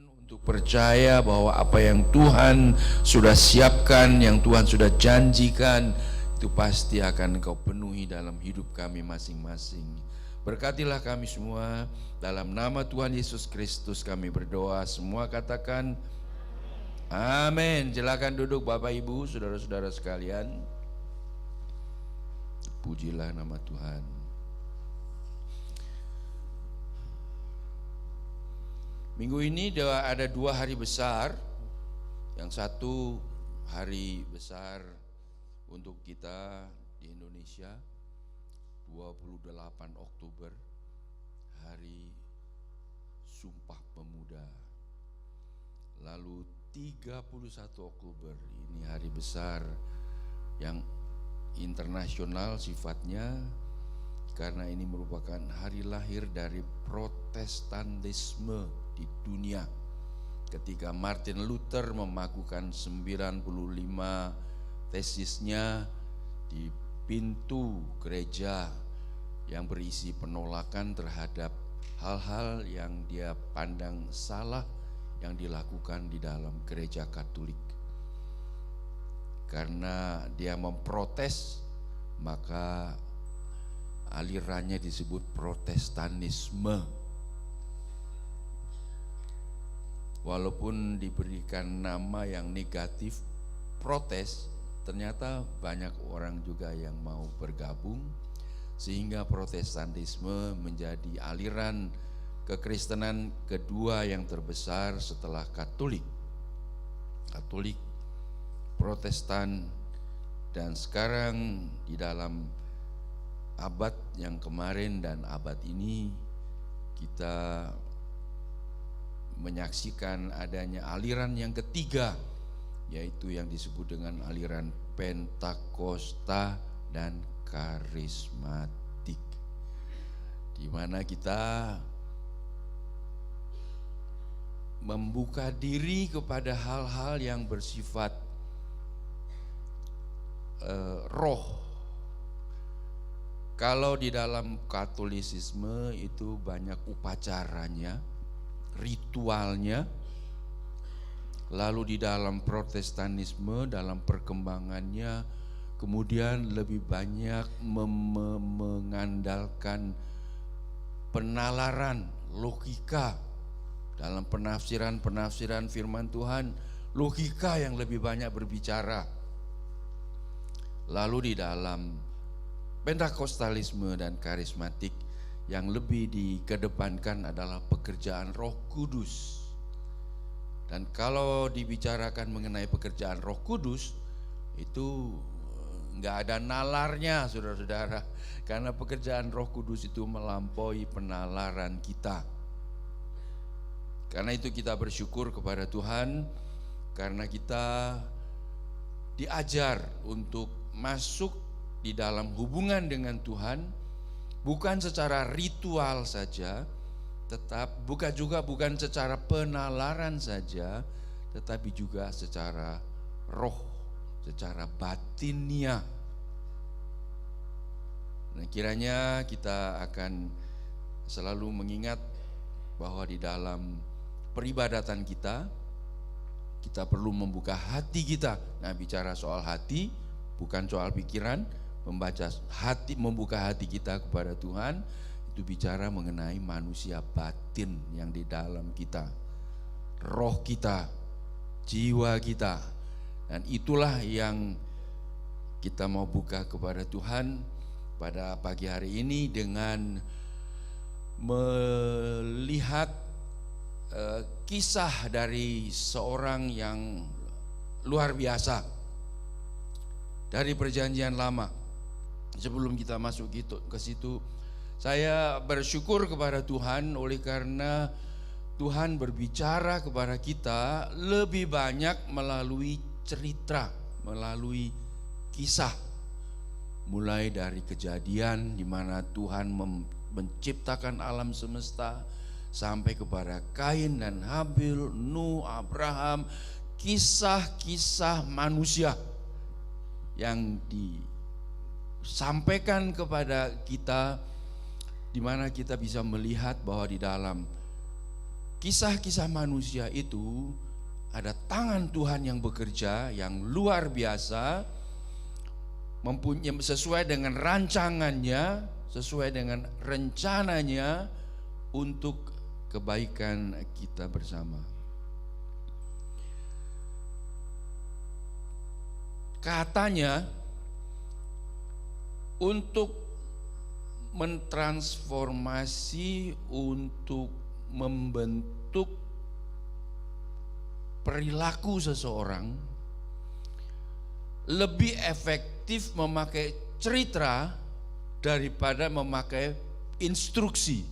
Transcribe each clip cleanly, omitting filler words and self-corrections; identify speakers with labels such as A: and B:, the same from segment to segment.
A: untuk percaya bahwa apa yang Tuhan sudah siapkan, yang Tuhan sudah janjikan, itu pasti akan Engkau penuhi dalam hidup kami masing-masing. Berkatilah kami semua, dalam nama Tuhan Yesus Kristus kami berdoa. Semua katakan amin. Silakan duduk Bapak Ibu, saudara-saudara sekalian. Pujilah nama Tuhan. Minggu ini ada 2 hari besar. Yang satu hari besar untuk kita di Indonesia, 28 Oktober, Hari Sumpah Pemuda. Lalu 31 Oktober, ini hari besar yang internasional sifatnya, karena ini merupakan hari lahir dari Protestantisme di dunia. Ketika Martin Luther memakukan 95 tesisnya di pintu gereja yang berisi penolakan terhadap hal-hal yang dia pandang salah yang dilakukan di dalam gereja Katolik. Karena dia memprotes, maka alirannya disebut Protestanisme. Walaupun diberikan nama yang negatif, protes, ternyata banyak orang juga yang mau bergabung, sehingga Protestantisme menjadi aliran kekristenan kedua yang terbesar setelah Katolik. Katolik, Protestan, dan sekarang di dalam abad yang kemarin dan abad ini kita menyaksikan adanya aliran yang ketiga, yaitu yang disebut dengan aliran Pentakosta dan karismatik, di mana kita membuka diri kepada hal-hal yang bersifat roh. Kalau di dalam Katolisisme itu banyak upacaranya, ritualnya. Lalu di dalam Protestanisme, dalam perkembangannya, kemudian lebih banyak mengandalkan penalaran, logika dalam penafsiran firman Tuhan, logika yang lebih banyak berbicara. Lalu di dalam Pentakostalisme dan karismatik, yang lebih dikedepankan adalah pekerjaan Roh Kudus. Dan kalau dibicarakan mengenai pekerjaan Roh Kudus, itu enggak ada nalarnya, saudara-saudara, karena pekerjaan Roh Kudus itu melampaui penalaran kita. Karena itu kita bersyukur kepada Tuhan, karena kita diajar untuk masuk di dalam hubungan dengan Tuhan, bukan secara ritual saja, bukan secara penalaran saja, tetapi juga secara roh, secara batinnya. Nah, kiranya kita akan selalu mengingat bahwa di dalam peribadatan kita perlu membuka hati kita. Nah, bicara soal hati, bukan soal pikiran, membuka hati kita kepada Tuhan, itu bicara mengenai manusia batin yang di dalam kita, roh kita, jiwa kita. Dan itulah yang kita mau buka kepada Tuhan pada pagi hari ini dengan melihat kisah dari seorang yang luar biasa dari Perjanjian Lama. Sebelum kita masuk ke situ, saya bersyukur kepada Tuhan oleh karena Tuhan berbicara kepada kita lebih banyak melalui cerita, melalui kisah. Mulai dari Kejadian di mana Tuhan menciptakan alam semesta, sampai kepada Kain dan Habil, Nuh, Abraham, kisah-kisah manusia yang disampaikan kepada kita, di mana kita bisa melihat bahwa di dalam kisah-kisah manusia itu ada tangan Tuhan yang bekerja yang luar biasa, mempunyai sesuai dengan rancangannya, sesuai dengan rencananya untuk kebaikan kita bersama. Katanya untuk mentransformasi, untuk membentuk perilaku seseorang, lebih efektif memakai cerita daripada memakai instruksi.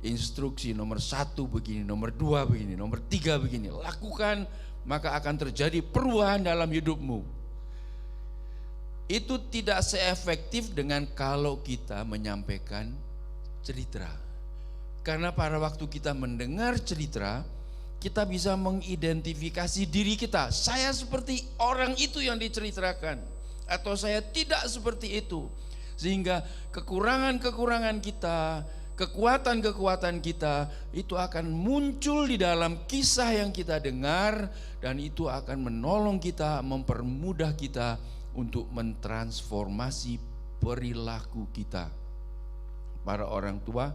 A: Instruksi nomor 1 begini, nomor 2 begini, nomor 3 begini, lakukan maka akan terjadi perubahan dalam hidupmu. Itu tidak seefektif dengan kalau kita menyampaikan cerita. Karena pada waktu kita mendengar cerita, kita bisa mengidentifikasi diri kita. Saya seperti orang itu yang diceritakan, atau saya tidak seperti itu. Sehingga kekurangan-kekurangan kita, kekuatan-kekuatan kita itu akan muncul di dalam kisah yang kita dengar, dan itu akan menolong kita, mempermudah kita untuk mentransformasi perilaku kita. Para orang tua,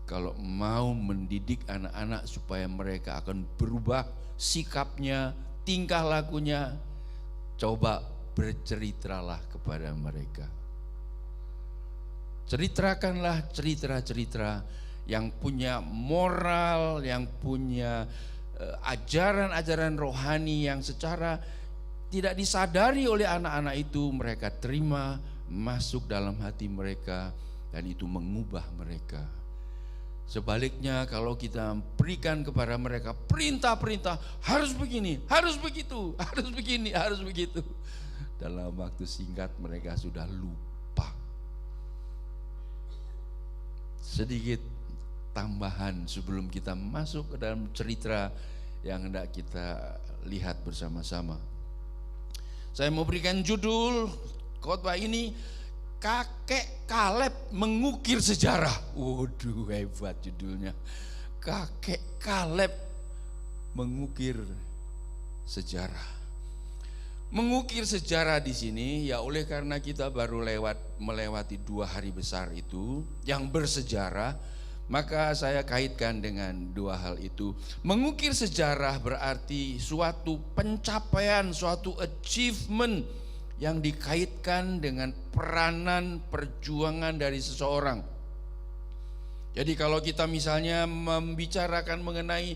A: kalau mau mendidik anak-anak supaya mereka akan berubah sikapnya, tingkah lakunya, coba berceritalah kepada mereka. Ceritakanlah cerita-cerita yang punya moral, yang punya ajaran-ajaran rohani yang secara tidak disadari oleh anak-anak itu mereka terima masuk dalam hati mereka, dan itu mengubah mereka. Sebaliknya kalau kita berikan kepada mereka perintah-perintah, harus begini, harus begitu, harus begini, harus begitu, dalam waktu singkat mereka sudah lupa. Sedikit tambahan sebelum kita masuk ke dalam cerita yang hendak kita lihat bersama-sama. Saya mau berikan judul khotbah ini, Kakek Kaleb Mengukir Sejarah. Waduh, hebat judulnya. Kakek Kaleb Mengukir Sejarah. Mengukir sejarah di sini ya oleh karena kita baru melewati 2 hari besar itu yang bersejarah, maka saya kaitkan dengan 2 hal itu. Mengukir sejarah berarti suatu pencapaian, suatu achievement yang dikaitkan dengan peranan perjuangan dari seseorang. Jadi kalau kita misalnya membicarakan mengenai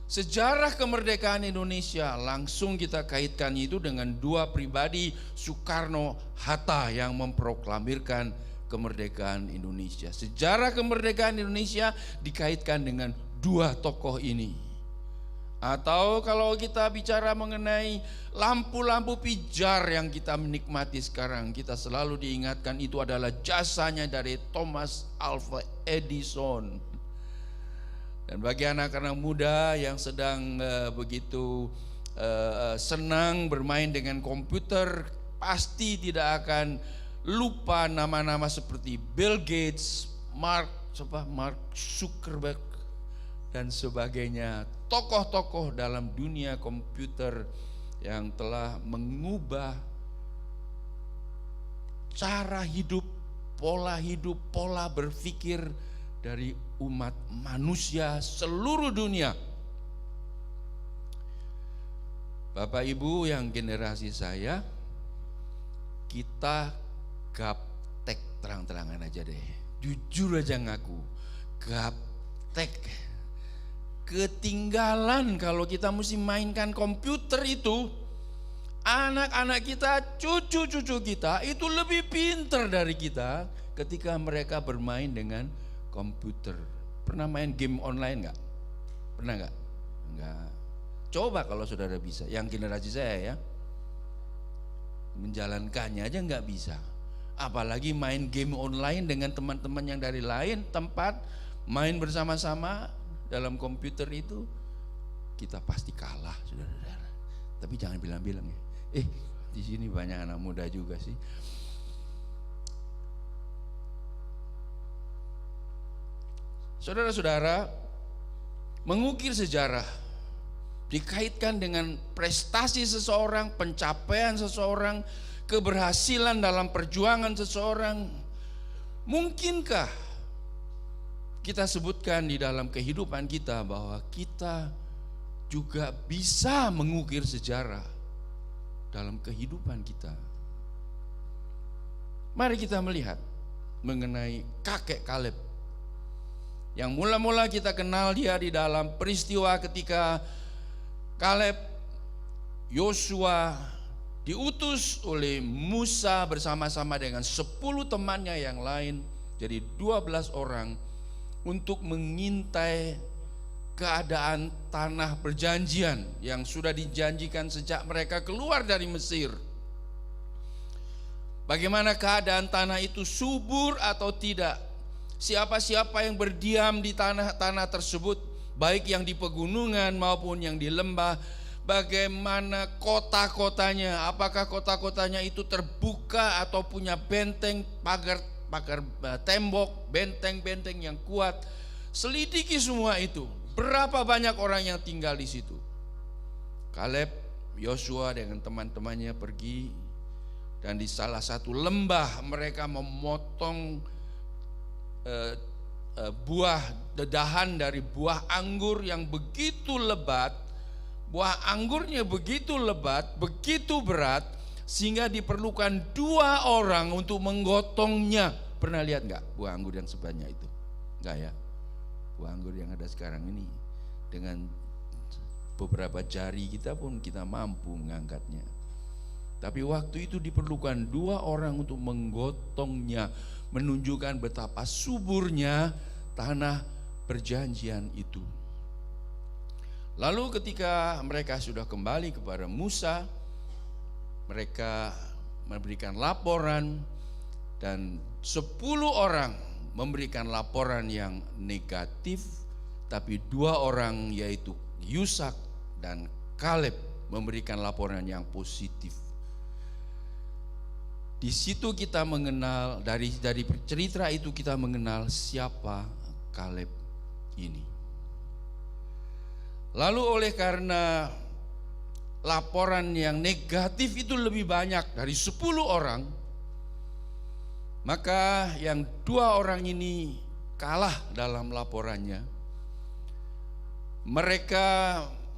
A: sejarah kemerdekaan Indonesia, langsung kita kaitkan itu dengan 2 pribadi, Soekarno-Hatta yang memproklamirkan kemerdekaan Indonesia. Sejarah kemerdekaan Indonesia dikaitkan dengan 2 tokoh ini. Atau kalau kita bicara mengenai lampu-lampu pijar yang kita menikmati sekarang, kita selalu diingatkan itu adalah jasanya dari Thomas Alva Edison. Dan bagi anak-anak muda yang sedang begitu senang bermain dengan komputer, pasti tidak akan lupa nama-nama seperti Bill Gates, Mark Zuckerberg, dan sebagainya. Tokoh-tokoh dalam dunia komputer yang telah mengubah cara hidup, pola berpikir dari umat manusia seluruh dunia. Bapak Ibu yang generasi saya, kita gaptek, terang-terangan aja deh, jujur aja ngaku, gaptek, ketinggalan kalau kita mesti mainkan komputer itu. Anak-anak kita, cucu-cucu kita itu lebih pintar dari kita ketika mereka bermain dengan komputer. Pernah main game online enggak? Pernah enggak? Enggak. Coba kalau saudara bisa, yang generasi saya ya, menjalankannya aja enggak bisa. Apalagi main game online dengan teman-teman yang dari lain tempat, main bersama-sama dalam komputer itu, kita pasti kalah, saudara-saudara. Tapi jangan bilang-bilang ya. Di sini banyak anak muda juga sih. Saudara-saudara, mengukir sejarah dikaitkan dengan prestasi seseorang, pencapaian seseorang, keberhasilan dalam perjuangan seseorang. Mungkinkah kita sebutkan di dalam kehidupan kita bahwa kita juga bisa mengukir sejarah dalam kehidupan kita? Mari kita melihat mengenai kakek Kaleb, yang mula-mula kita kenal dia di dalam peristiwa ketika Kaleb, Yosua diutus oleh Musa bersama-sama dengan 10 temannya yang lain, jadi 12 orang, untuk mengintai keadaan tanah perjanjian yang sudah dijanjikan sejak mereka keluar dari Mesir. Bagaimana keadaan tanah itu, subur atau tidak? Siapa-siapa yang berdiam di tanah-tanah tersebut, baik yang di pegunungan maupun yang di lembah, bagaimana kota-kotanya, apakah kota-kotanya itu terbuka atau punya benteng, pagar tembok, benteng-benteng yang kuat. Selidiki semua itu. Berapa banyak orang yang tinggal di situ? Kaleb, Yosua dengan teman-temannya pergi, dan di salah satu lembah mereka memotong buah dedahan dari buah anggur yang begitu lebat. Buah anggurnya begitu lebat, begitu berat, sehingga diperlukan 2 orang untuk menggotongnya. Pernah lihat nggak buah anggur yang sebanyak itu? Nggak ya? Buah anggur yang ada sekarang ini, dengan beberapa jari kita pun kita mampu mengangkatnya. Tapi waktu itu diperlukan 2 orang untuk menggotongnya, menunjukkan betapa suburnya tanah perjanjian itu. Lalu ketika mereka sudah kembali kepada Musa, mereka memberikan laporan, dan 10 orang memberikan laporan yang negatif, tapi 2 orang yaitu Yusak dan Kaleb memberikan laporan yang positif. Di situ kita mengenal, dari cerita itu kita mengenal siapa Kaleb ini. Lalu oleh karena laporan yang negatif itu lebih banyak dari 10 orang, maka yang 2 orang ini kalah dalam laporannya. Mereka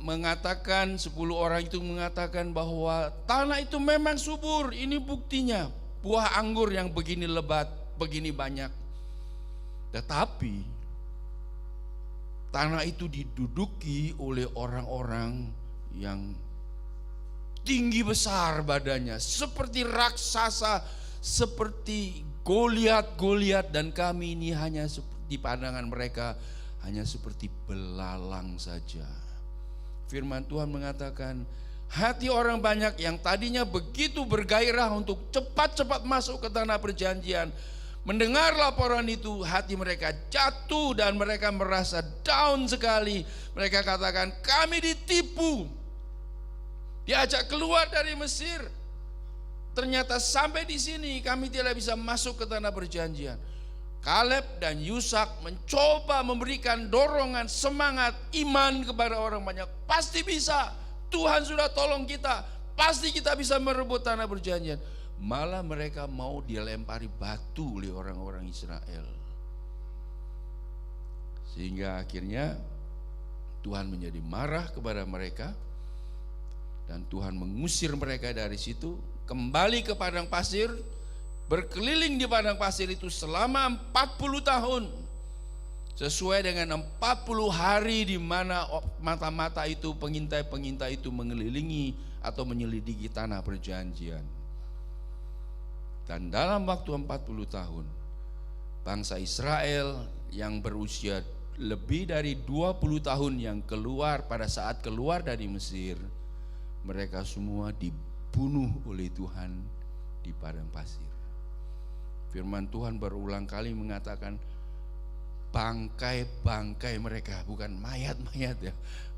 A: mengatakan, 10 orang itu mengatakan bahwa tanah itu memang subur, ini buktinya, buah anggur yang begini lebat, begini banyak. Tetapi tanah itu diduduki oleh orang-orang yang tinggi besar badannya, seperti raksasa, seperti Goliat, dan kami ini hanya di pandangan mereka hanya seperti belalang saja. Firman Tuhan mengatakan, hati orang banyak yang tadinya begitu bergairah untuk cepat-cepat masuk ke tanah perjanjian, mendengar laporan itu, hati mereka jatuh dan mereka merasa down sekali. Mereka katakan, kami ditipu, diajak keluar dari Mesir, ternyata sampai di sini kami tidak bisa masuk ke tanah perjanjian. Kaleb dan Yusak mencoba memberikan dorongan, semangat, iman kepada orang banyak. Pasti bisa, Tuhan sudah tolong kita, pasti kita bisa merebut tanah perjanjian. Malah mereka mau dilempari batu oleh orang-orang Israel. Sehingga akhirnya Tuhan menjadi marah kepada mereka, dan Tuhan mengusir mereka dari situ, kembali ke padang pasir, berkeliling di padang pasir itu selama 40 tahun. Sesuai dengan 40 hari di mana mata-mata itu, pengintai-pengintai itu mengelilingi atau menyelidiki tanah perjanjian. Dan dalam waktu 40 tahun, bangsa Israel yang berusia lebih dari 20 tahun yang keluar, pada saat keluar dari Mesir, mereka semua dibunuh oleh Tuhan di padang pasir. Firman Tuhan berulang kali mengatakan bangkai-bangkai mereka, bukan mayat-mayat ya.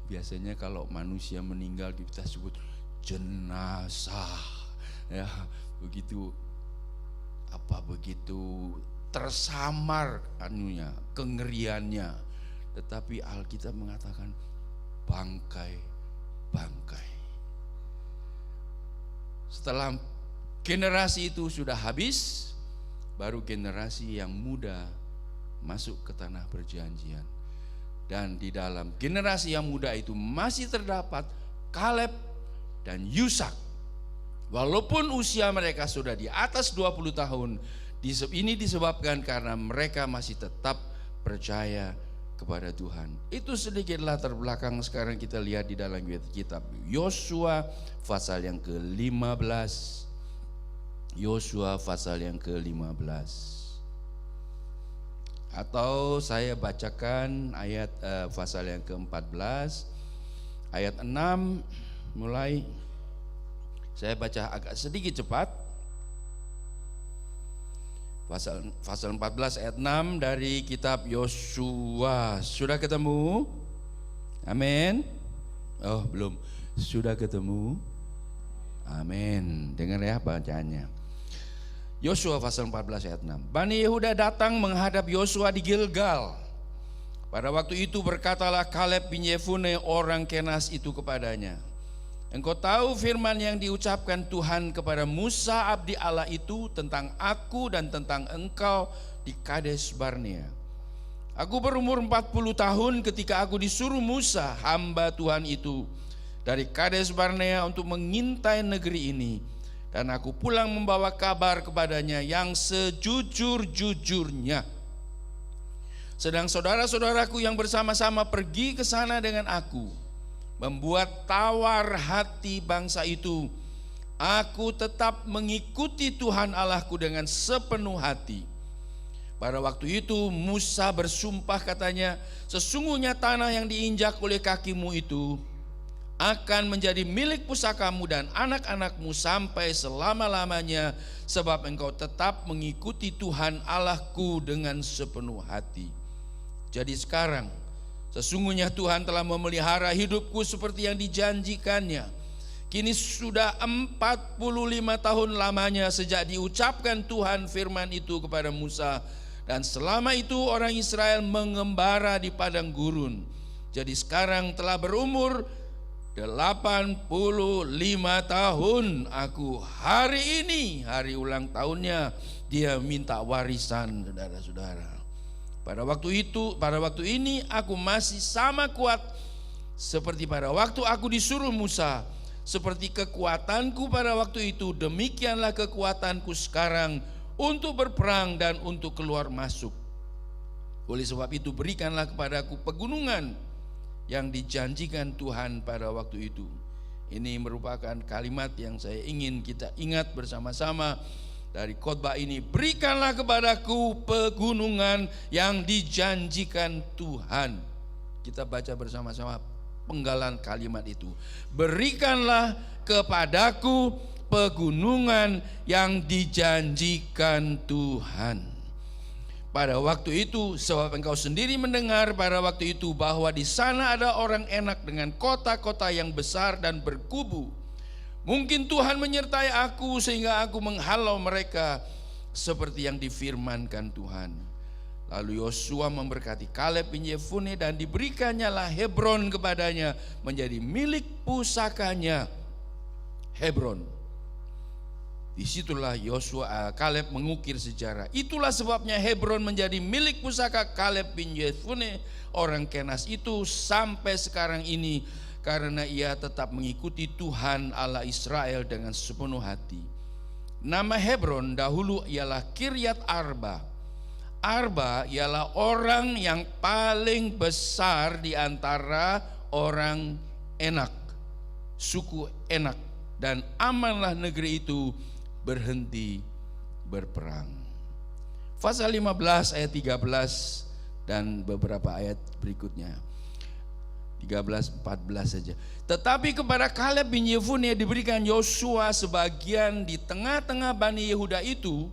A: Biasanya kalau manusia meninggal kita sebut jenazah ya, begitu tersamar kengeriannya. Tetapi Alkitab mengatakan bangkai-bangkai. Setelah generasi itu sudah habis, baru generasi yang muda masuk ke tanah perjanjian. Dan di dalam generasi yang muda itu masih terdapat Kaleb dan Yusak. Walaupun usia mereka sudah di atas 20 tahun, ini disebabkan karena mereka masih tetap percaya kepada Tuhan. Itu sedikit latar belakang. Sekarang kita lihat di dalam kitab Yosua pasal yang ke-15. Yosua pasal yang ke-15. Atau saya bacakan ayat pasal yang ke-14, ayat 6 mulai. Saya baca agak sedikit cepat. Pasal 14 ayat 6 dari kitab Yosua. Sudah ketemu? Amin. Oh, belum. Sudah ketemu? Amin. Dengar ya bacaannya. Yosua pasal 14 ayat 6. Bani Yehuda datang menghadap Yosua di Gilgal. Pada waktu itu berkatalah Kaleb bin Yefune orang Kenas itu kepadanya, engkau tahu firman yang diucapkan Tuhan kepada Musa abdi Allah itu tentang aku dan tentang engkau di Kades Barnea. Aku berumur 40 tahun ketika aku disuruh Musa hamba Tuhan itu dari Kades Barnea untuk mengintai negeri ini. Dan aku pulang membawa kabar kepadanya yang sejujur-jujurnya. Sedang saudara-saudaraku yang bersama-sama pergi ke sana dengan aku, membuat tawar hati bangsa itu. Aku tetap mengikuti Tuhan Allahku dengan sepenuh hati. Pada waktu itu Musa bersumpah katanya, sesungguhnya tanah yang diinjak oleh kakimu itu akan menjadi milik pusakamu dan anak-anakmu sampai selama-lamanya, sebab engkau tetap mengikuti Tuhan Allahku dengan sepenuh hati. Jadi sekarang sesungguhnya Tuhan telah memelihara hidupku seperti yang dijanjikannya. Kini sudah 45 tahun lamanya sejak diucapkan Tuhan firman itu kepada Musa. Dan selama itu orang Israel mengembara di padang gurun. Jadi sekarang telah berumur 85 tahun aku. Hari ini hari ulang tahunnya, dia minta warisan, saudara-saudara. Pada waktu ini aku masih sama kuat seperti pada waktu aku disuruh Musa. Seperti kekuatanku pada waktu itu, demikianlah kekuatanku sekarang untuk berperang dan untuk keluar masuk. Oleh sebab itu berikanlah kepadaku pegunungan yang dijanjikan Tuhan pada waktu itu. Ini merupakan kalimat yang saya ingin kita ingat bersama-sama dari khotbah ini. Berikanlah kepadaku pegunungan yang dijanjikan Tuhan. Kita baca bersama-sama penggalan kalimat itu. Berikanlah kepadaku pegunungan yang dijanjikan Tuhan. Pada waktu itu, sebab engkau sendiri mendengar pada waktu itu bahwa di sana ada orang enak dengan kota-kota yang besar dan berkubu. Mungkin Tuhan menyertai aku sehingga aku menghalau mereka seperti yang difirmankan Tuhan. Lalu Yosua memberkati Kaleb bin Yefune dan diberikannya lah Hebron kepadanya menjadi milik pusakanya. Hebron. Disitulah Kaleb mengukir sejarah. Itulah sebabnya Hebron menjadi milik pusaka Kaleb bin Yefune orang Kenas itu sampai sekarang ini, karena ia tetap mengikuti Tuhan Allah Israel dengan sepenuh hati. Nama Hebron dahulu ialah Kiryat Arba. Arba ialah orang yang paling besar di antara orang Enak, suku Enak, dan amanlah negeri itu berhenti berperang. Pasal 15 ayat 13 dan beberapa ayat berikutnya. 13-14 saja. Tetapi kepada Kaleb bin Yefune diberikan Yosua sebagian di tengah-tengah Bani Yehuda itu,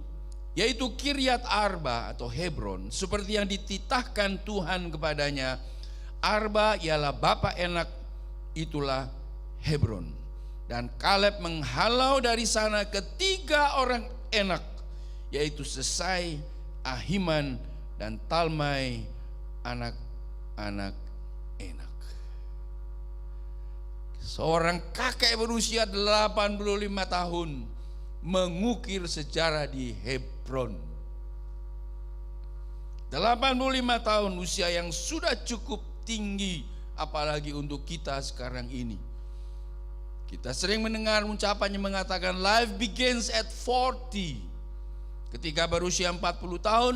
A: yaitu Kiryat Arba atau Hebron, seperti yang dititahkan Tuhan kepadanya. Arba ialah bapa Enak, itulah Hebron. Dan Kaleb menghalau dari sana ketiga orang Enak, yaitu Sesai, Ahiman, dan Talmai, anak-anak Enak. Seorang kakek berusia 85 tahun mengukir sejarah di Hebron. 85 tahun, usia yang sudah cukup tinggi, apalagi untuk kita sekarang ini. Kita sering mendengar ucapan yang mengatakan life begins at 40. Ketika berusia 40 tahun,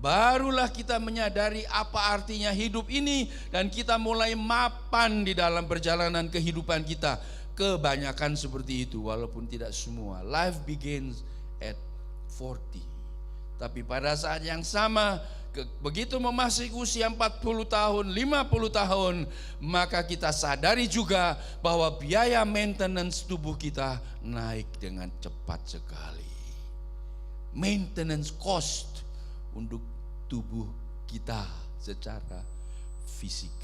A: barulah kita menyadari apa artinya hidup ini, dan kita mulai mapan di dalam perjalanan kehidupan kita. Kebanyakan seperti itu, walaupun tidak semua. Life begins at 40. Tapi pada saat yang sama, begitu memasuki usia 40 tahun, 50 tahun, maka kita sadari juga bahwa biaya maintenance tubuh kita naik dengan cepat sekali. Maintenance cost untuk tubuh kita secara fisik.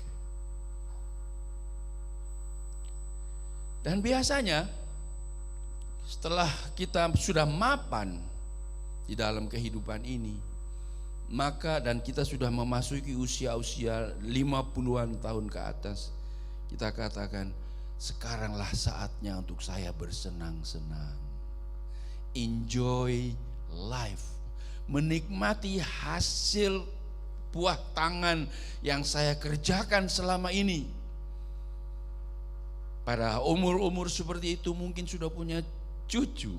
A: Dan biasanya setelah kita sudah mapan di dalam kehidupan ini, maka dan kita sudah memasuki usia-usia 50-an tahun ke atas, kita katakan sekaranglah saatnya untuk saya bersenang-senang. Enjoy life. Menikmati hasil buah tangan yang saya kerjakan selama ini. Pada umur-umur seperti itu mungkin sudah punya cucu.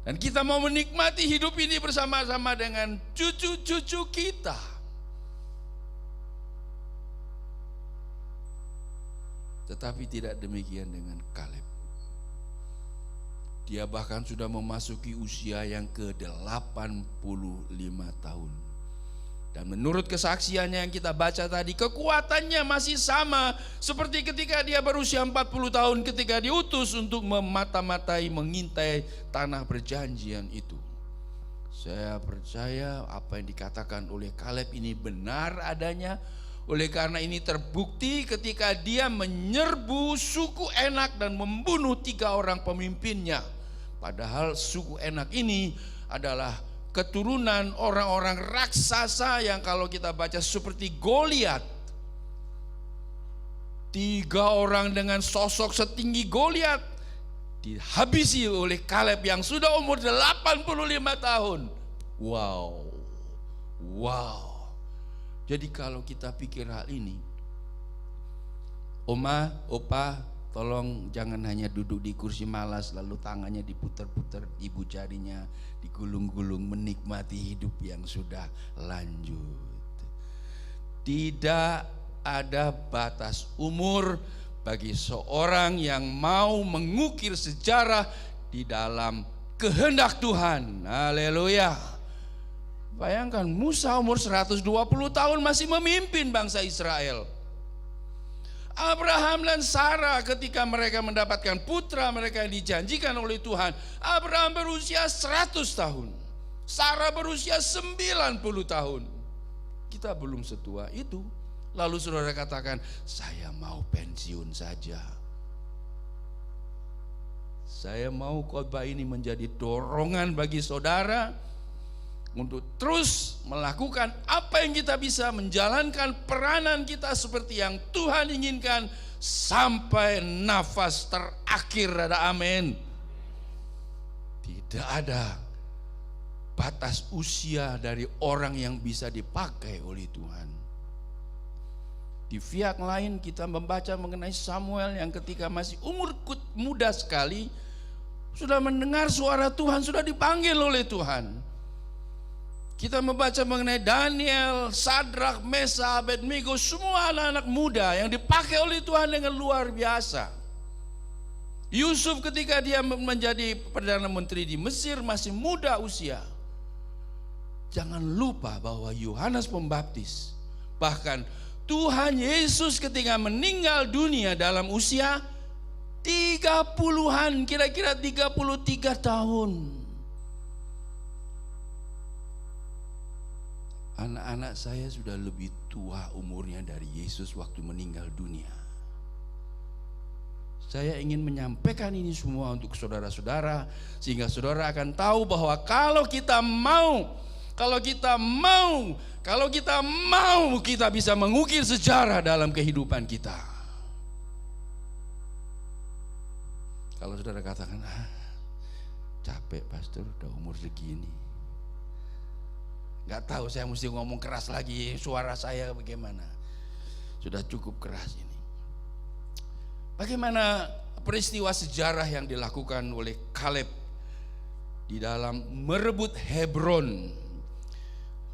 A: Dan kita mau menikmati hidup ini bersama-sama dengan cucu-cucu kita. Tetapi tidak demikian dengan Kaleb. Dia bahkan sudah memasuki usia yang ke-85 tahun. Dan menurut kesaksiannya yang kita baca tadi, kekuatannya masih sama seperti ketika dia berusia 40 tahun ketika diutus untuk memata-matai, mengintai tanah perjanjian itu. Saya percaya apa yang dikatakan oleh Kaleb ini benar adanya. Oleh karena ini terbukti ketika dia menyerbu suku Enak dan membunuh 3 orang pemimpinnya. Padahal suku Enak ini adalah keturunan orang-orang raksasa yang kalau kita baca seperti Goliat. 3 orang dengan sosok setinggi Goliat dihabisi oleh Kaleb yang sudah umur 85 tahun. Wow. Jadi kalau kita pikir hal ini, Oma, Opa, tolong jangan hanya duduk di kursi malas lalu tangannya diputar-putar, ibu jarinya digulung-gulung, menikmati hidup yang sudah lanjut. Tidak ada batas umur bagi seorang yang mau mengukir sejarah di dalam kehendak Tuhan. Haleluya. Bayangkan Musa umur 120 tahun masih memimpin bangsa Israel. Abraham dan Sarah ketika mereka mendapatkan putra mereka yang dijanjikan oleh Tuhan, Abraham berusia 100 tahun, Sarah berusia 90 tahun. Kita belum setua itu. Lalu saudara katakan, saya mau pensiun saja. Saya mau khotbah ini menjadi dorongan bagi saudara untuk terus melakukan apa yang kita bisa, menjalankan peranan kita seperti yang Tuhan inginkan sampai nafas terakhir. Ada amin. Tidak ada batas usia dari orang yang bisa dipakai oleh Tuhan. Di pihak lain kita membaca mengenai Samuel yang ketika masih umur muda sekali sudah mendengar suara Tuhan, sudah dipanggil oleh Tuhan. Kita membaca mengenai Daniel, Sadrak, Mesa, Abednego, semua anak-anak muda yang dipakai oleh Tuhan dengan luar biasa. Yusuf ketika dia menjadi Perdana Menteri di Mesir masih muda usia. Jangan lupa bahwa Yohanes Pembaptis, bahkan Tuhan Yesus ketika meninggal dunia dalam usia 30-an, kira-kira 33 tahun. Anak-anak saya sudah lebih tua umurnya dari Yesus waktu meninggal dunia. Saya ingin menyampaikan ini semua untuk saudara-saudara, sehingga saudara akan tahu bahwa kalau kita mau Kalau kita mau, kita bisa mengukir sejarah dalam kehidupan kita. Kalau saudara katakan, capek pastor, udah umur segini, nggak tahu saya mesti ngomong keras lagi, suara saya bagaimana, sudah cukup keras ini. Bagaimana peristiwa sejarah yang dilakukan oleh Kaleb di dalam merebut Hebron?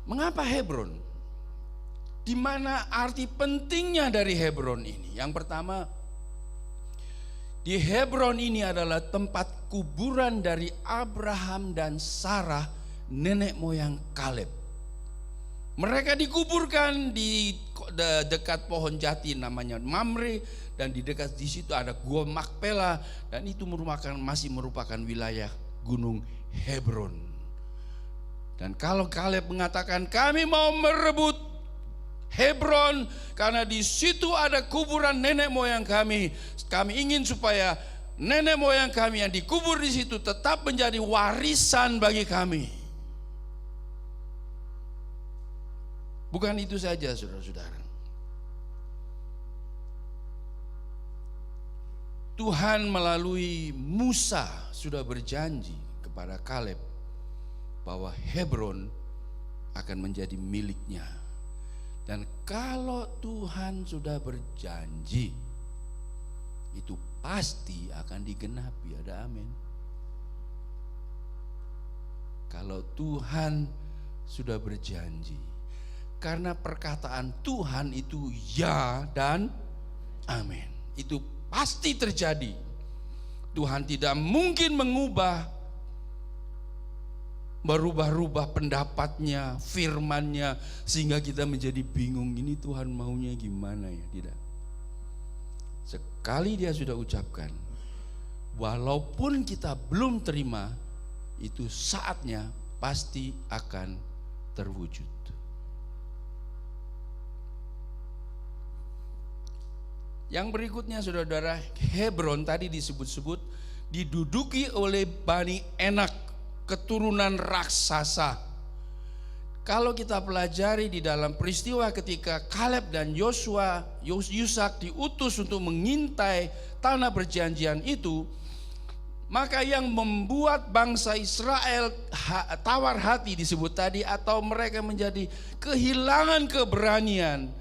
A: Mengapa Hebron? Di mana arti pentingnya dari Hebron ini? Yang pertama, di Hebron ini adalah tempat kuburan dari Abraham dan Sarah, nenek moyang Kaleb. Mereka dikuburkan di dekat pohon jati namanya Mamre, dan di dekat di situ ada Gua Makpela, dan itu masih merupakan wilayah Gunung Hebron. Dan kalau Kaleb mengatakan kami mau merebut Hebron karena di situ ada kuburan nenek moyang kami ingin supaya nenek moyang kami yang dikubur di situ tetap menjadi warisan bagi kami. Bukan itu saja, saudara-saudara. Tuhan melalui Musa sudah berjanji kepada Kaleb bahwa Hebron akan menjadi miliknya. Dan kalau Tuhan sudah berjanji, itu pasti akan digenapi. Ada amin. Kalau Tuhan sudah berjanji, karena perkataan Tuhan itu ya dan amin, itu pasti terjadi. Tuhan tidak mungkin merubah-rubah pendapatnya, firman-Nya, sehingga kita menjadi bingung, ini Tuhan maunya gimana ya? Tidak. Sekali Dia sudah ucapkan, walaupun kita belum terima, itu saatnya pasti akan terwujud. Yang berikutnya, saudara-saudara, Hebron tadi disebut-sebut diduduki oleh Bani Enak, keturunan raksasa. Kalau kita pelajari di dalam peristiwa ketika Kaleb dan Yusak diutus untuk mengintai tanah perjanjian itu, maka yang membuat bangsa Israel tawar hati disebut tadi, atau mereka menjadi kehilangan keberanian,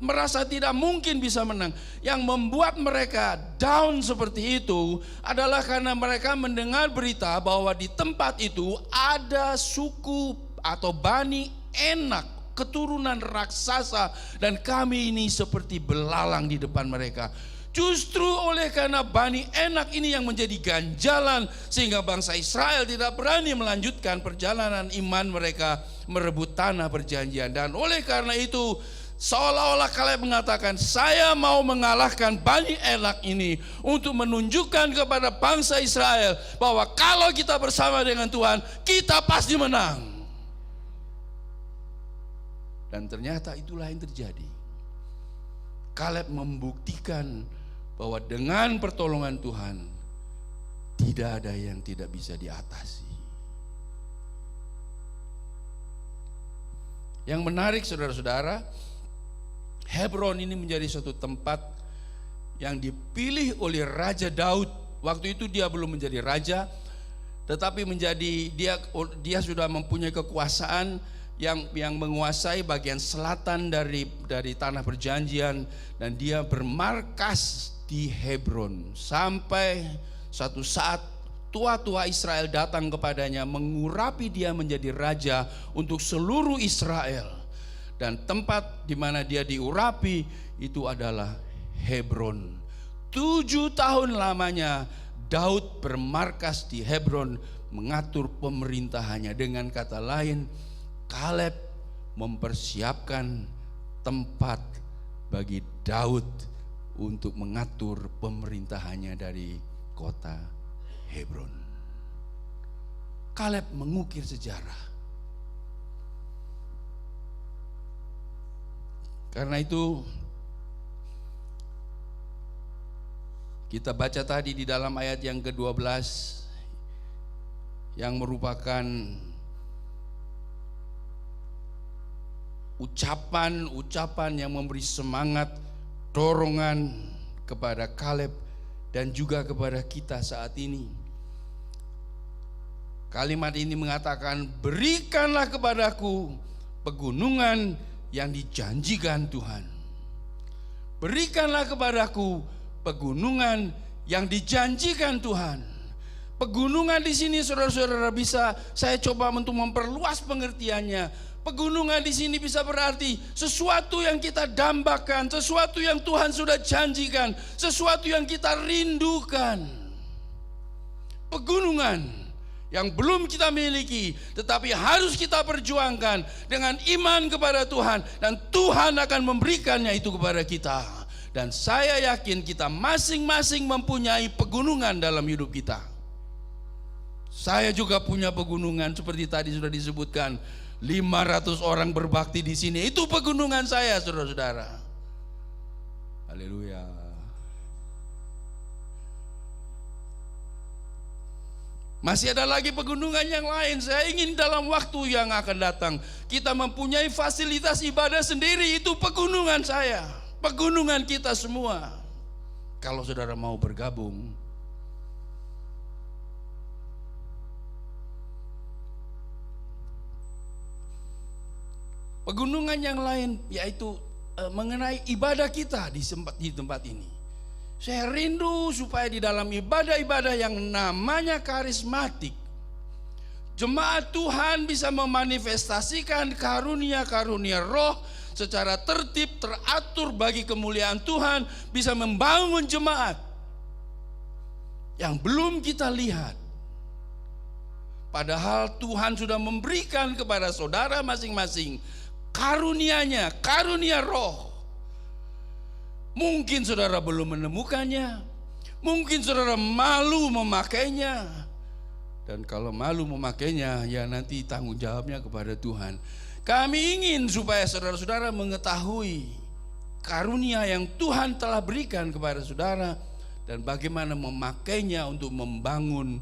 A: merasa tidak mungkin bisa menang. Yang membuat mereka down seperti itu adalah karena mereka mendengar berita bahwa di tempat itu ada suku atau Bani Enak, keturunan raksasa, dan kami ini seperti belalang di depan mereka. Justru oleh karena Bani Enak ini yang menjadi ganjalan, sehingga bangsa Israel tidak berani melanjutkan perjalanan iman mereka merebut tanah perjanjian. Dan oleh karena itu, seolah-olah Kaleb mengatakan, saya mau mengalahkan Bani Enak ini untuk menunjukkan kepada bangsa Israel bahwa kalau kita bersama dengan Tuhan, kita pasti menang. Dan ternyata itulah yang terjadi. Kaleb membuktikan bahwa dengan pertolongan Tuhan, tidak ada yang tidak bisa diatasi. Yang menarik, saudara-saudara, Hebron ini menjadi suatu tempat yang dipilih oleh Raja Daud. Waktu itu dia belum menjadi raja, tetapi dia sudah mempunyai kekuasaan yang menguasai bagian selatan dari tanah perjanjian, dan dia bermarkas di Hebron sampai suatu saat tua-tua Israel datang kepadanya mengurapi dia menjadi raja untuk seluruh Israel. Dan tempat di mana dia diurapi itu adalah Hebron. 7 tahun lamanya Daud bermarkas di Hebron, mengatur pemerintahannya. Dengan kata lain, Kaleb mempersiapkan tempat bagi Daud untuk mengatur pemerintahannya dari kota Hebron. Kaleb mengukir sejarah. Karena itu kita baca tadi di dalam ayat yang ke-12 yang merupakan ucapan-ucapan yang memberi semangat, dorongan kepada Kaleb dan juga kepada kita saat ini. Kalimat ini mengatakan, berikanlah kepadaku pegunungan yang dijanjikan Tuhan. Berikanlah kepadaku pegunungan yang dijanjikan Tuhan. Pegunungan di sini saudara-saudara bisa saya coba untuk memperluas pengertiannya. Pegunungan di sini bisa berarti sesuatu yang kita dambakan, sesuatu yang Tuhan sudah janjikan, sesuatu yang kita rindukan. Pegunungan yang belum kita miliki, tetapi harus kita perjuangkan dengan iman kepada Tuhan, dan Tuhan akan memberikannya itu kepada kita. Dan saya yakin kita masing-masing mempunyai pegunungan dalam hidup kita. Saya juga punya pegunungan seperti tadi sudah disebutkan. 500 orang berbakti di sini, itu pegunungan saya, saudara-saudara. Haleluya. Masih ada lagi pegunungan yang lain. Saya ingin dalam waktu yang akan datang kita mempunyai fasilitas ibadah sendiri. Itu pegunungan saya, pegunungan kita semua. Kalau saudara mau bergabung, pegunungan yang lain yaitu mengenai ibadah kita di tempat ini. Saya rindu supaya di dalam ibadah-ibadah yang namanya karismatik, jemaat Tuhan bisa memanifestasikan karunia-karunia roh secara tertib, teratur bagi kemuliaan Tuhan, bisa membangun jemaat yang belum kita lihat. Padahal Tuhan sudah memberikan kepada saudara masing-masing karunia-Nya, karunia roh. Mungkin saudara belum menemukannya, mungkin saudara malu memakainya. Dan kalau malu memakainya, ya nanti tanggung jawabnya kepada Tuhan. Kami ingin supaya saudara-saudara mengetahui karunia yang Tuhan telah berikan kepada saudara, dan bagaimana memakainya untuk membangun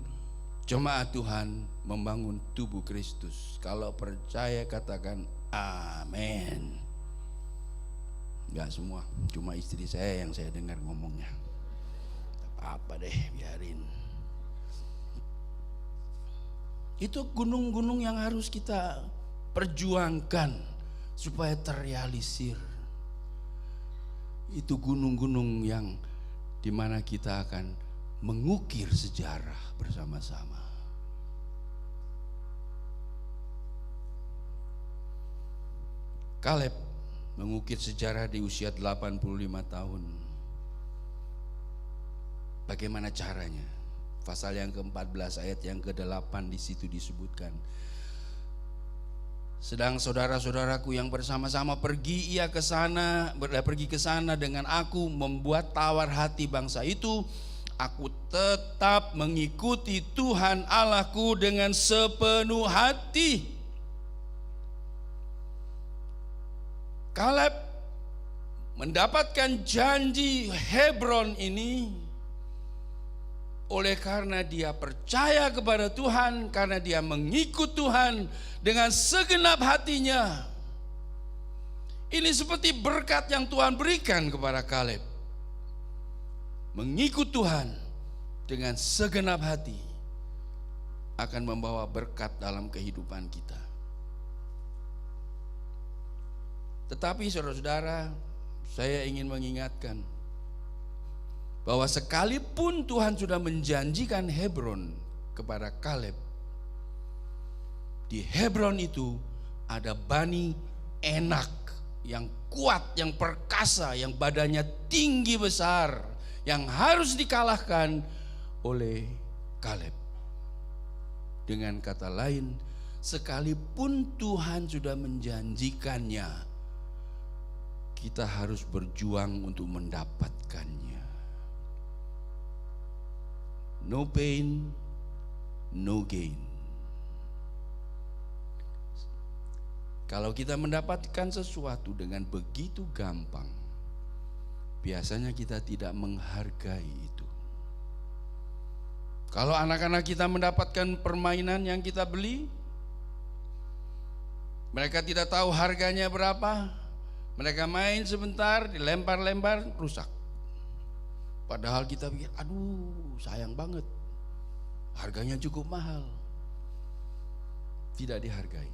A: jemaat Tuhan, membangun tubuh Kristus. Kalau percaya katakan amin. Enggak semua, cuma istri saya yang saya dengar ngomongnya. Apa deh, biarin. Itu gunung-gunung yang harus kita perjuangkan supaya terrealisir. Itu gunung-gunung yang dimana kita akan mengukir sejarah bersama-sama. Kaleb mengukir sejarah di usia 85 tahun. Bagaimana caranya? Pasal yang ke-14 ayat yang ke-8 di situ disebutkan. Sedang saudara-saudaraku yang bersama-sama pergi ke sana dengan aku, membuat tawar hati bangsa itu. Aku tetap mengikuti Tuhan Allahku dengan sepenuh hati. Kaleb mendapatkan janji Hebron ini oleh karena dia percaya kepada Tuhan, karena dia mengikut Tuhan dengan segenap hatinya. Ini seperti berkat yang Tuhan berikan kepada Kaleb. Mengikut Tuhan dengan segenap hati akan membawa berkat dalam kehidupan kita. Tetapi saudara-saudara, saya ingin mengingatkan bahwa sekalipun Tuhan sudah menjanjikan Hebron kepada Kaleb, di Hebron itu ada Bani Enak yang kuat, yang perkasa, yang badannya tinggi besar, yang harus dikalahkan oleh Kaleb. Dengan kata lain, sekalipun Tuhan sudah menjanjikannya, kita harus berjuang untuk mendapatkannya. No pain, no gain. Kalau kita mendapatkan sesuatu dengan begitu gampang, biasanya kita tidak menghargai itu. Kalau anak-anak kita mendapatkan permainan yang kita beli, Mereka tidak tahu harganya berapa. Mereka main sebentar, dilempar-lempar, rusak. Padahal kita pikir, aduh sayang banget, harganya cukup mahal. Tidak dihargai.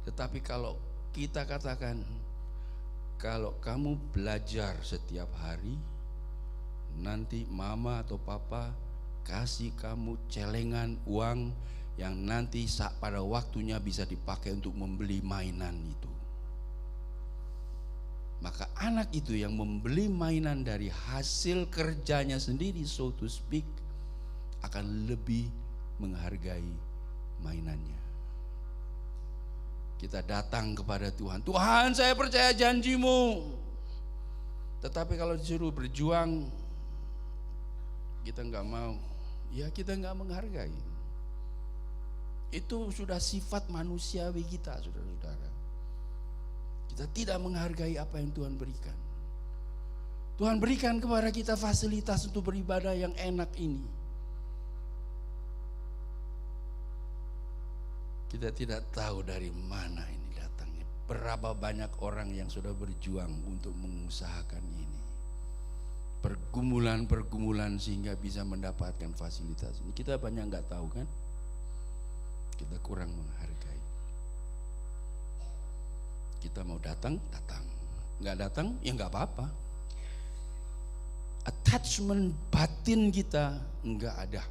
A: Tetapi kalau kita katakan, kalau kamu belajar setiap hari, nanti mama atau papa kasih kamu celengan uang yang nanti pada waktunya bisa dipakai untuk membeli mainan itu. Maka anak itu yang membeli mainan dari hasil kerjanya sendiri, so to speak, akan lebih menghargai mainannya. Kita datang kepada Tuhan, Tuhan saya percaya janji-Mu. Tetapi kalau disuruh berjuang, kita nggak mau, ya kita nggak menghargai. Itu sudah sifat manusiawi kita, saudara-saudara. Kita tidak menghargai apa yang Tuhan berikan. Tuhan berikan kepada kita fasilitas untuk beribadah yang enak ini. Kita tidak tahu dari mana ini datangnya. Berapa banyak orang yang sudah berjuang untuk mengusahakan ini. Pergumulan-pergumulan sehingga bisa mendapatkan fasilitas ini. Kita banyak nggak tahu kan? Kita kurang menghargai. Kita mau datang, nggak datang, ya nggak apa-apa. Attachment batin kita nggak ada.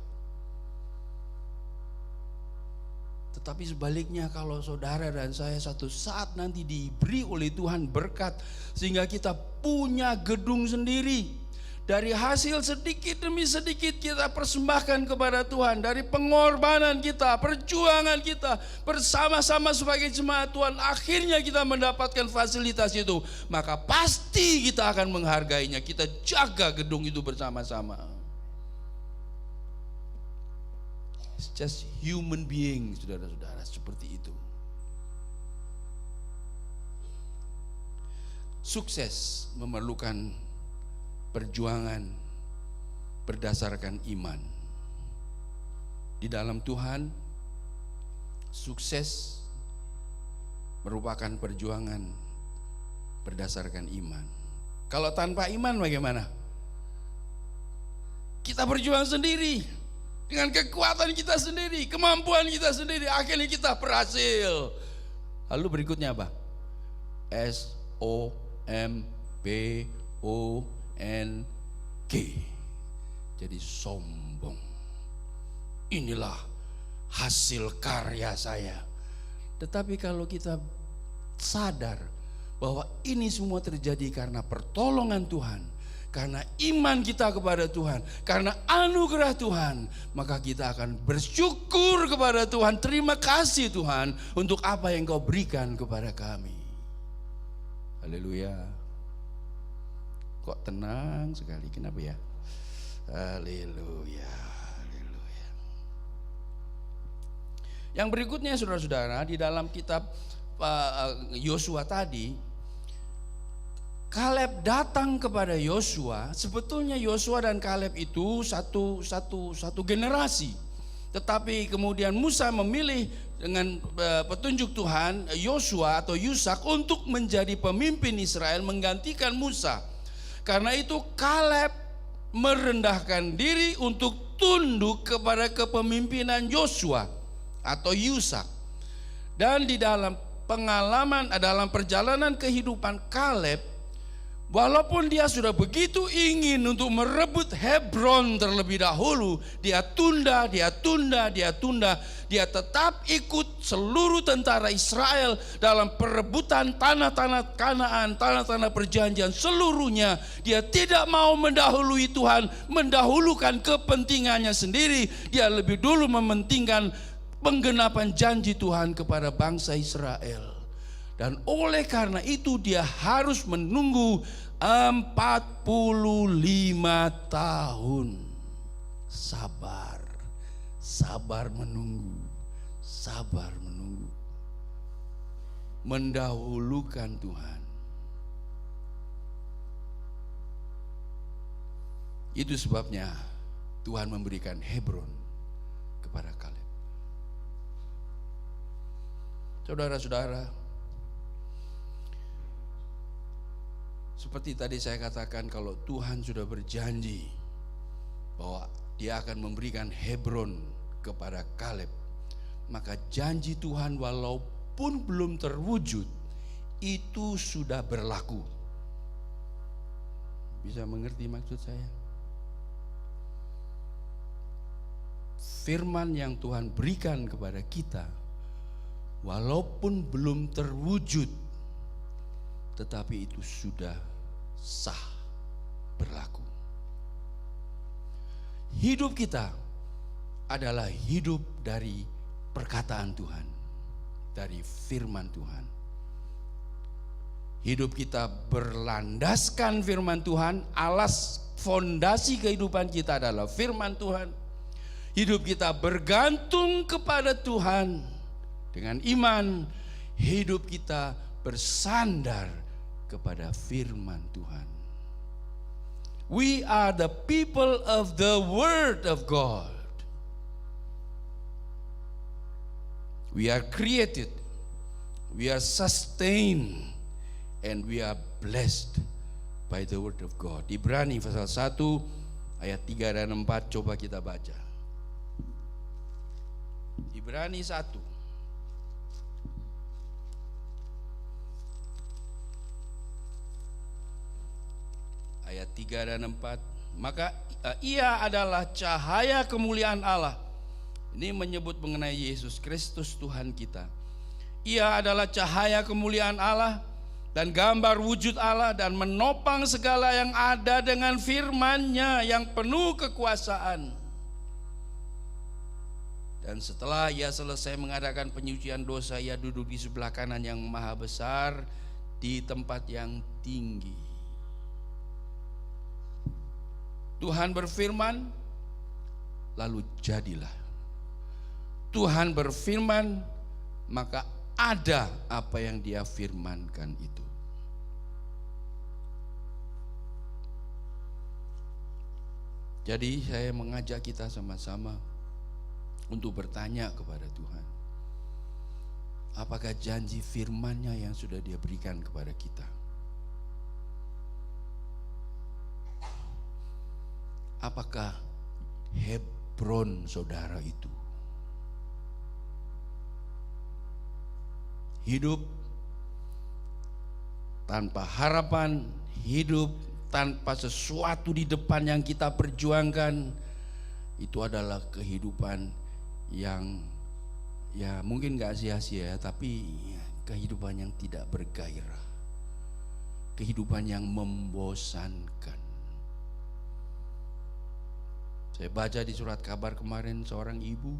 A: Tetapi sebaliknya, kalau saudara dan saya satu saat nanti diberi oleh Tuhan berkat sehingga kita punya gedung sendiri, dari hasil sedikit demi sedikit kita persembahkan kepada Tuhan, dari pengorbanan kita, perjuangan kita bersama-sama sebagai jemaat Tuhan, akhirnya kita mendapatkan fasilitas itu, maka pasti kita akan menghargainya. Kita jaga gedung itu bersama-sama. It's just human being, saudara-saudara, seperti itu. Sukses memerlukan perjuangan berdasarkan iman. Di dalam Tuhan, sukses merupakan perjuangan berdasarkan iman. Kalau tanpa iman bagaimana? Kita berjuang sendiri dengan kekuatan kita sendiri, kemampuan kita sendiri, akhirnya kita berhasil. Lalu berikutnya apa? SOMBONG. Jadi sombong. Inilah hasil karya saya. Tetapi kalau kita sadar bahwa ini semua terjadi karena pertolongan Tuhan, karena iman kita kepada Tuhan, karena anugerah Tuhan, maka kita akan bersyukur kepada Tuhan. Terima kasih Tuhan untuk apa yang Kau berikan kepada kami. Haleluya. Kok tenang sekali, kenapa ya? Haleluya, haleluya. Yang berikutnya saudara-saudara, di dalam kitab Yosua tadi, Kaleb datang kepada Yosua. Sebetulnya Yosua dan Kaleb itu satu generasi. Tetapi kemudian Musa memilih dengan petunjuk Tuhan Yosua atau Yusak untuk menjadi pemimpin Israel menggantikan Musa. Karena itu Kaleb merendahkan diri untuk tunduk kepada kepemimpinan Yosua atau Yusak. Dan di dalam pengalaman, dalam perjalanan kehidupan Kaleb, walaupun dia sudah begitu ingin untuk merebut Hebron terlebih dahulu, dia tunda. Dia tetap ikut seluruh tentara Israel dalam perebutan tanah-tanah Kanaan, tanah-tanah perjanjian seluruhnya. Dia tidak mau mendahului Tuhan, mendahulukan kepentingannya sendiri. Dia lebih dulu mementingkan penggenapan janji Tuhan kepada bangsa Israel. Dan oleh karena itu dia harus menunggu 45 tahun. Sabar menunggu. Mendahulukan Tuhan. Itu sebabnya Tuhan memberikan Hebron kepada Kaleb. Saudara-saudara, Seperti tadi saya katakan, kalau Tuhan sudah berjanji bahwa Dia akan memberikan Hebron kepada Kaleb, maka janji Tuhan walaupun belum terwujud, itu sudah berlaku. Bisa mengerti maksud saya? Firman yang Tuhan berikan kepada kita, walaupun belum terwujud, tetapi itu sudah sah, berlaku. Hidup kita adalah hidup dari perkataan Tuhan, dari firman Tuhan. Hidup kita berlandaskan firman Tuhan, alas fondasi kehidupan kita adalah firman Tuhan. Hidup kita bergantung kepada Tuhan dengan iman. Hidup kita bersandar kepada firman Tuhan. We are the people of the Word of God. We are created, we are sustained, and we are blessed by the Word of God. Ibrani pasal 1 ayat 3 dan 4, coba kita baca. Ibrani 1 ayat 3 dan 4. Maka ia adalah cahaya kemuliaan Allah. Ini menyebut mengenai Yesus Kristus Tuhan kita. Ia adalah cahaya kemuliaan Allah dan gambar wujud Allah, dan menopang segala yang ada dengan firman-Nya yang penuh kekuasaan. Dan setelah ia selesai mengadakan penyucian dosa, ia duduk di sebelah kanan yang maha besar di tempat yang tinggi. Tuhan berfirman, lalu jadilah. Tuhan berfirman, maka ada apa yang Dia firmankan itu. Jadi saya mengajak kita sama-sama untuk bertanya kepada Tuhan, apakah janji firman-Nya yang sudah Dia berikan kepada kita? Apakah Hebron saudara itu? Hidup tanpa harapan, hidup tanpa sesuatu di depan yang kita perjuangkan, itu adalah kehidupan yang ya mungkin gak sia-sia, tapi kehidupan yang tidak bergairah, kehidupan yang membosankan. Saya baca di surat kabar kemarin, seorang ibu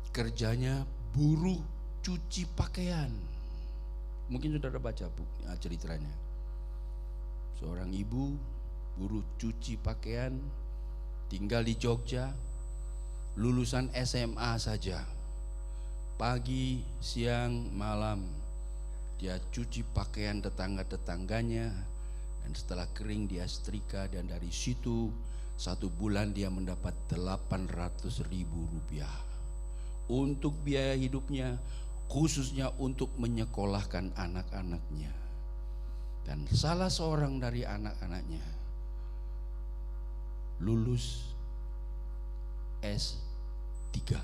A: kerjanya buruh cuci pakaian. Mungkin sudah baca ceritanya. Seorang ibu buruh cuci pakaian, tinggal di Jogja, lulusan SMA saja. Pagi, siang, malam dia cuci pakaian tetangga-tetangganya, dan setelah kering dia setrika, dan dari situ 1 bulan dia mendapat 800.000 rupiah untuk biaya hidupnya, khususnya untuk menyekolahkan anak-anaknya. Dan salah seorang dari anak-anaknya lulus S3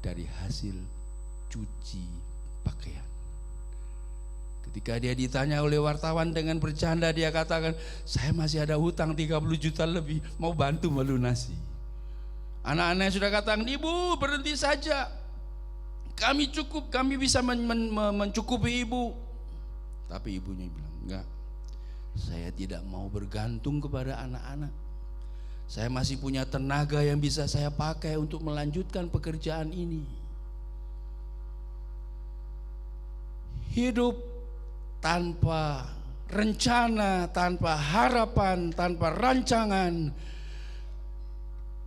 A: dari hasil cuci pakaian. Ketika dia ditanya oleh wartawan dengan bercanda, dia katakan, saya masih ada hutang 30 juta lebih, mau bantu melunasi. Anak-anaknya sudah katakan, ibu berhenti saja, kami cukup, kami bisa mencukupi ibu. Tapi ibunya bilang, enggak, saya tidak mau bergantung kepada anak-anak. Saya masih punya tenaga yang bisa saya pakai untuk melanjutkan pekerjaan ini. Hidup tanpa rencana, tanpa harapan, tanpa rancangan,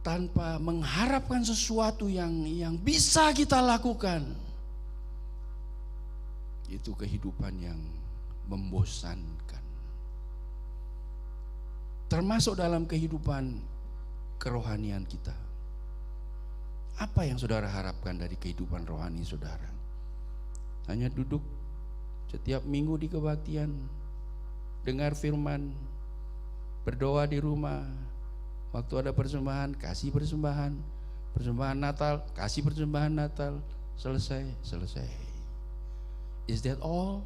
A: tanpa mengharapkan sesuatu yang bisa kita lakukan, itu kehidupan yang membosankan. Termasuk dalam kehidupan kerohanian kita. Apa yang saudara harapkan dari kehidupan rohani saudara? Hanya duduk Setiap minggu di kebaktian, dengar firman, berdoa di rumah. Waktu ada persembahan, kasih persembahan. Persembahan Natal, kasih persembahan Natal. Selesai. Is that all?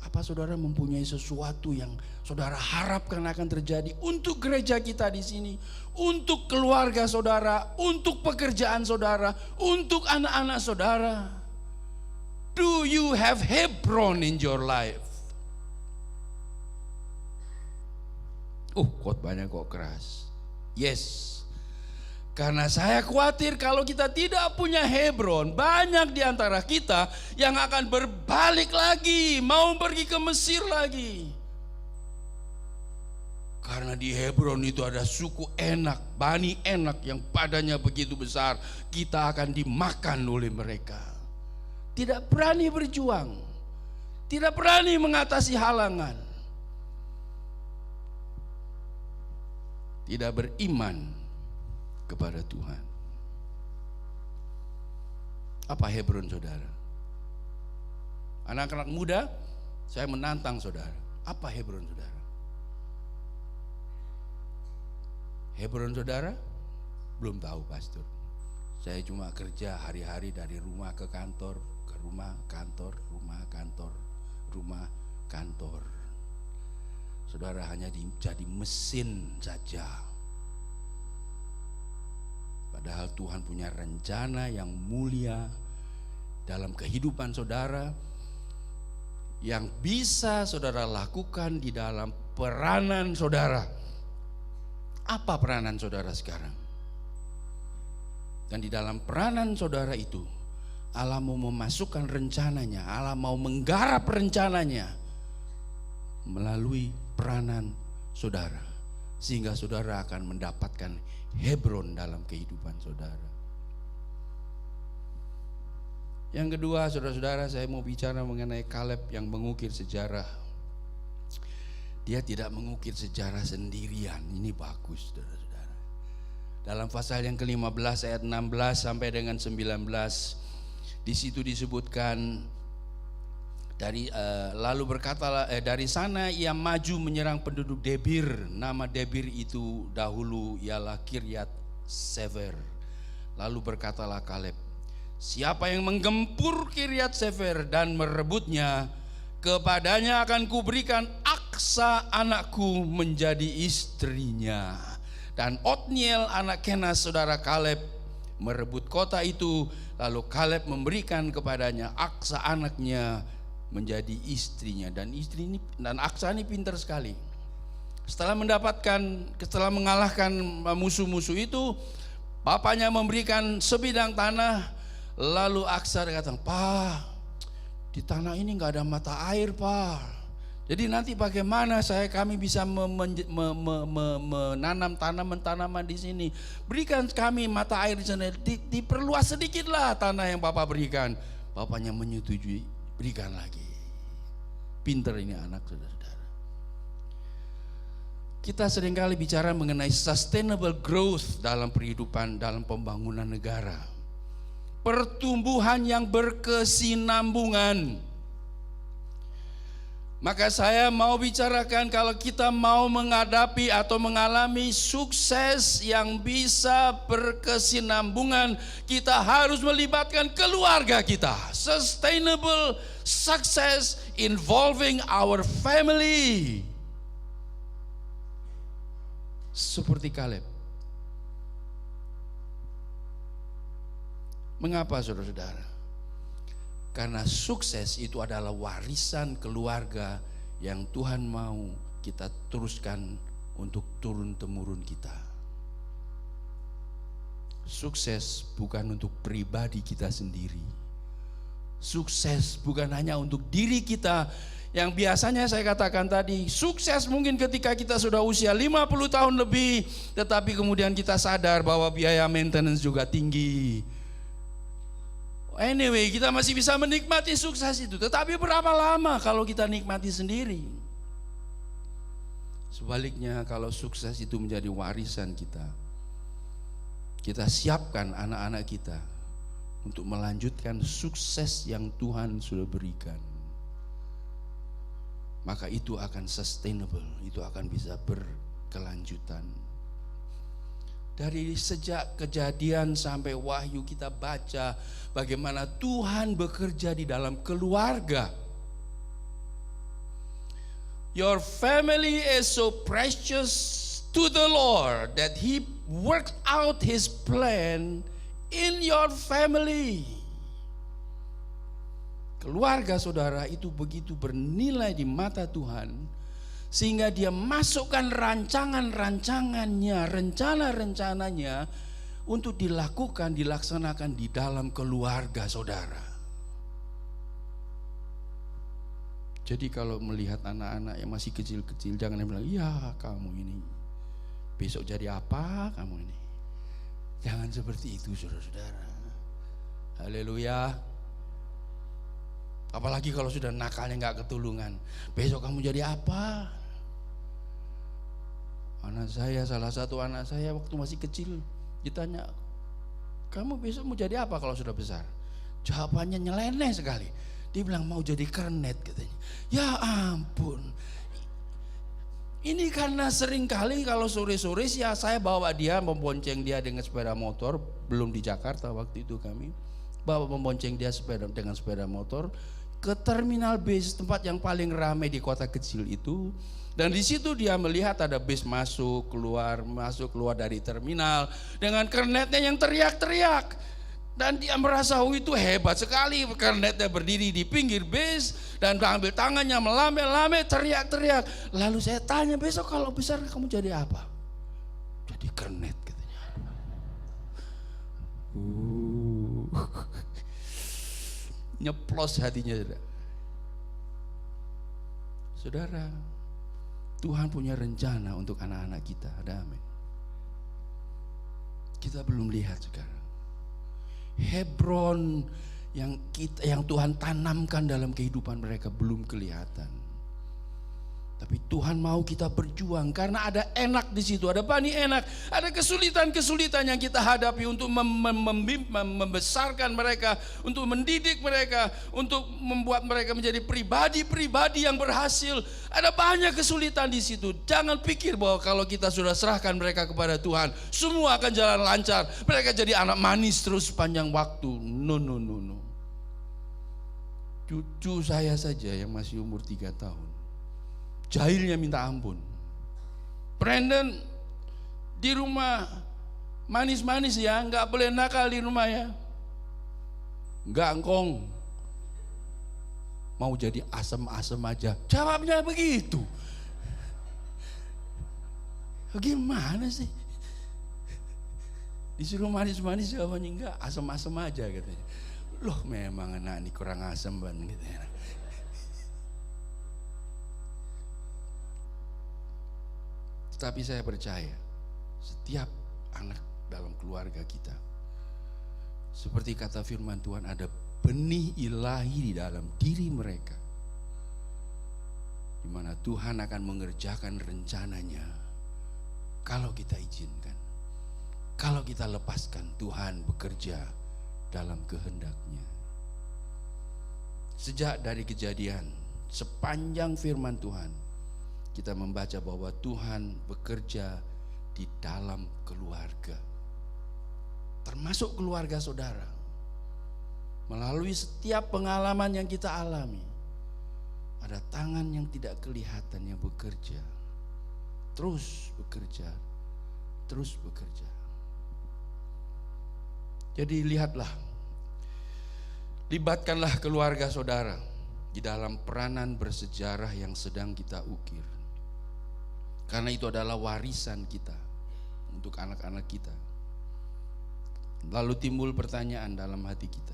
A: Apa saudara mempunyai sesuatu yang saudara harapkan akan terjadi untuk gereja kita di sini, untuk keluarga saudara, untuk pekerjaan saudara, untuk anak-anak saudara? Do you have Hebron in your life? Khotbahnya kok keras. Yes. Karena saya khawatir kalau kita tidak punya Hebron, banyak di antara kita yang akan berbalik lagi, mau pergi ke Mesir lagi. Karena di Hebron itu ada suku Enak, Bani Enak yang badannya begitu besar, kita akan dimakan oleh mereka. Tidak berani berjuang, tidak berani mengatasi halangan, tidak beriman kepada Tuhan. Apa Hebron saudara? Anak-anak muda, saya menantang saudara. Apa Hebron saudara? Hebron saudara? Belum tahu pastor. Saya cuma kerja hari-hari dari rumah ke kantor, ke rumah, kantor, rumah, kantor, rumah, kantor. Saudara hanya jadi mesin saja. Padahal Tuhan punya rencana yang mulia dalam kehidupan saudara, yang bisa saudara lakukan di dalam peranan saudara. Apa peranan saudara sekarang? Dan di dalam peranan saudara itu, Allah mau memasukkan rencananya, Allah mau menggarap rencananya melalui peranan saudara, sehingga saudara akan mendapatkan Hebron dalam kehidupan saudara. Yang kedua, saudara-saudara, saya mau bicara mengenai Kaleb yang mengukir sejarah. Dia tidak mengukir sejarah sendirian. Ini bagus, saudara-saudara. Dalam pasal yang ke-15 ayat 16 sampai dengan 19, di situ disebutkan lalu berkatalah dari sana ia maju menyerang penduduk Debir. Nama Debir itu dahulu ialah Kiryat Sefer. Lalu berkatalah Kaleb, siapa yang menggempur Kiryat Sefer dan merebutnya, kepadanya akan kuberikan Aksa anakku menjadi istrinya. Dan Otniel anak Kenas saudara Kaleb merebut kota itu. Lalu Kaleb memberikan kepadanya Aksa anaknya menjadi istrinya. Dan istri ini, dan Aksa ini pintar sekali. Setelah mengalahkan musuh-musuh itu, bapaknya memberikan sebidang tanah. Lalu Aksa kata, "Pak, di tanah ini nggak ada mata air, Pak. Jadi nanti bagaimana kami bisa menanam tanaman di sini? Berikan kami mata air di sana. Diperluas sedikitlah tanah yang Bapak berikan." Bapaknya menyetujui, berikan lagi. Pinter ini anak, saudara-saudara. Kita seringkali bicara mengenai sustainable growth dalam kehidupan, dalam pembangunan negara. Pertumbuhan yang berkesinambungan. Maka saya mau bicarakan, kalau kita mau menghadapi atau mengalami sukses yang bisa berkesinambungan, kita harus melibatkan keluarga kita. Sustainable success involving our family. Seperti Kaleb. Mengapa saudara-saudara? Karena sukses itu adalah warisan keluarga yang Tuhan mau kita teruskan untuk turun-temurun kita. Sukses bukan untuk pribadi kita sendiri. Sukses bukan hanya untuk diri kita. Yang biasanya saya katakan tadi, sukses mungkin ketika kita sudah usia 50 tahun lebih, tetapi kemudian kita sadar bahwa biaya maintenance juga tinggi. Anyway, kita masih bisa menikmati sukses itu. Tetapi berapa lama kalau kita nikmati sendiri? Sebaliknya, kalau sukses itu menjadi warisan kita, kita siapkan anak-anak kita untuk melanjutkan sukses yang Tuhan sudah berikan, maka itu akan sustainable, itu akan bisa berkelanjutan. Dari sejak Kejadian sampai Wahyu kita baca bagaimana Tuhan bekerja di dalam keluarga. Your family is so precious to the Lord that He worked out His plan in your family. Keluarga saudara itu begitu bernilai di mata Tuhan, sehingga Dia masukkan rancangan-rancangannya, rencana-rencananya untuk dilaksanakan di dalam keluarga saudara. Jadi kalau melihat anak-anak yang masih kecil-kecil, jangan bilang, ya kamu ini besok jadi apa kamu ini. Jangan seperti itu saudara-saudara. Haleluya. Apalagi kalau sudah nakalnya gak ketulungan, besok kamu jadi apa? Salah satu anak saya waktu masih kecil ditanya, kamu besok mau jadi apa kalau sudah besar? Jawabannya nyeleneh sekali. Dia bilang mau jadi kernet katanya. Ya ampun. Ini karena sering kali kalau sore-sore ya saya bawa dia, membonceng dia dengan sepeda motor. Belum di Jakarta waktu itu kami membonceng dia dengan sepeda motor ke terminal bis, tempat yang paling ramai di kota kecil itu. Dan di situ dia melihat ada bis masuk keluar dari terminal dengan kernetnya yang teriak-teriak. Dan dia merasa itu hebat sekali, kernetnya berdiri di pinggir bis dan ambil tangannya melame-lame, teriak-teriak. Lalu saya tanya, besok kalau besar kamu jadi apa? Jadi kernet katanya. Nyeplos hatinya. Saudara, Tuhan punya rencana untuk anak-anak kita. Ada amin. Kita belum lihat sekarang. Hebron yang Tuhan tanamkan dalam kehidupan mereka belum kelihatan. Tapi Tuhan mau kita berjuang karena ada enak di situ, ada bani enak, ada kesulitan-kesulitan yang kita hadapi untuk membesarkan mereka, untuk mendidik mereka, untuk membuat mereka menjadi pribadi-pribadi yang berhasil. Ada banyak kesulitan di situ. Jangan pikir bahwa kalau kita sudah serahkan mereka kepada Tuhan, semua akan jalan lancar. Mereka jadi anak manis terus sepanjang waktu. No. Cucu saya saja yang masih umur 3 tahun. Jahilnya minta ampun. Brandon di rumah manis-manis ya, nggak boleh nakal di rumah ya. Nggak engkong. Mau jadi asem-asem aja. Jawabnya begitu. Gimana sih? Disuruh manis-manis jawabannya enggak, asem-asem aja katanya. Loh memang anak ini kurang asem banget gitu ya. Tapi saya percaya setiap anak dalam keluarga kita, seperti kata firman Tuhan, ada benih ilahi di dalam diri mereka, di mana Tuhan akan mengerjakan rencananya kalau kita izinkan, kalau kita lepaskan Tuhan bekerja dalam kehendaknya. Sejak dari Kejadian, sepanjang firman Tuhan, kita membaca bahwa Tuhan bekerja di dalam keluarga, termasuk keluarga saudara. Melalui setiap pengalaman yang kita alami, ada tangan yang tidak kelihatan yang bekerja, terus bekerja, terus bekerja. Jadi lihatlah, libatkanlah keluarga saudara di dalam peranan bersejarah yang sedang kita ukir. Karena itu adalah warisan kita untuk anak-anak kita. Lalu timbul pertanyaan dalam hati kita.